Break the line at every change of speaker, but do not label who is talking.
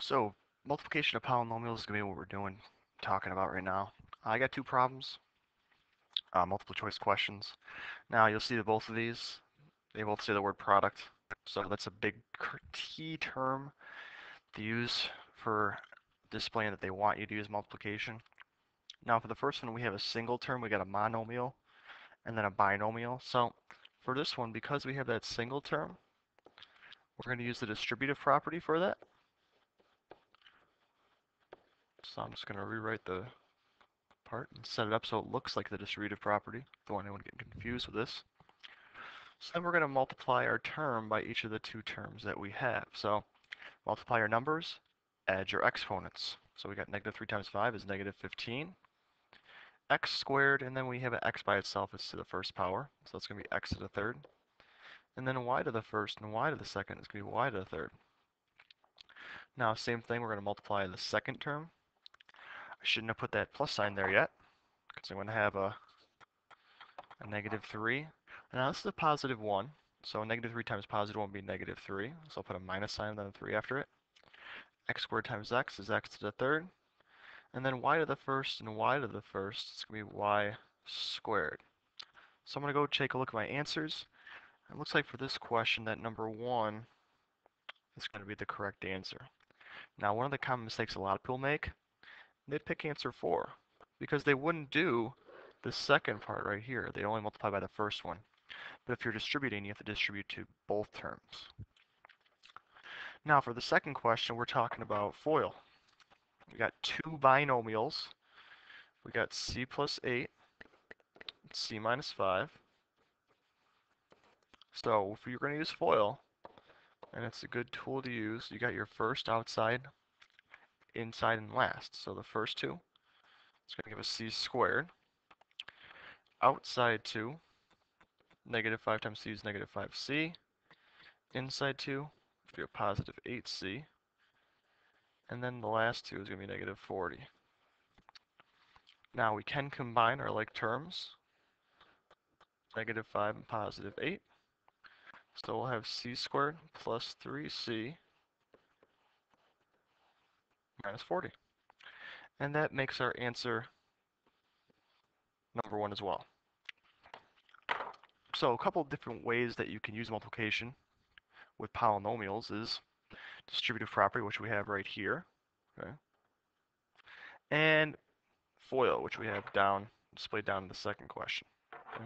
So multiplication of polynomials is going to be what we're talking about right now. I got two problems, multiple choice questions. Now you'll see that both of these, they both say the word product. So that's a big key term to use for displaying that they want you to use multiplication. Now for the first one, we have a single term, we got a monomial and then a binomial. So for this one, because we have that single term, we're going to use the distributive property for that. So I'm just going to rewrite the part and set it up so it looks like the distributive property. Don't want anyone getting confused with this. So then we're going to multiply our term by each of the two terms that we have. So multiply our numbers, add your exponents. So we got negative 3 times 5 is negative 15. X squared, and then we have an x by itself is to the first power. So it's going to be x to the third. And then y to the first and y to the second is going to be y to the third. Now same thing, we're going to multiply the second term. I shouldn't have put that plus sign there yet, because I'm going to have a negative 3. Now this is a positive 1, so negative 3 times positive 1 will be negative 3. So I'll put a minus sign and then a 3 after it. X squared times x is x to the third. And then y to the first and y to the first, it's going to be y squared. So I'm going to go take a look at my answers. It looks like for this question that number 1 is going to be the correct answer. Now one of the common mistakes a lot of people make, they pick answer 4, because they wouldn't do the second part right here. They only multiply by the first one. But if you're distributing, you have to distribute to both terms. Now for the second question, we're talking about FOIL. We got two binomials. We got c plus 8, c minus 5. So if you're going to use FOIL, and it's a good tool to use, you got your first, outside, inside, and last. So the first two, it's going to give us c squared. Outside 2, negative 5 times c is negative 5c. Inside 2, it'll be a positive 8c. And then the last two is going to be negative 40. Now we can combine our like terms, negative 5 and positive 8. So we'll have c squared plus 3c minus 40. And that makes our answer number 1 as well. So a couple different ways that you can use multiplication with polynomials is distributive property, which we have right here, okay, and FOIL, which we have displayed down in the second question. Okay?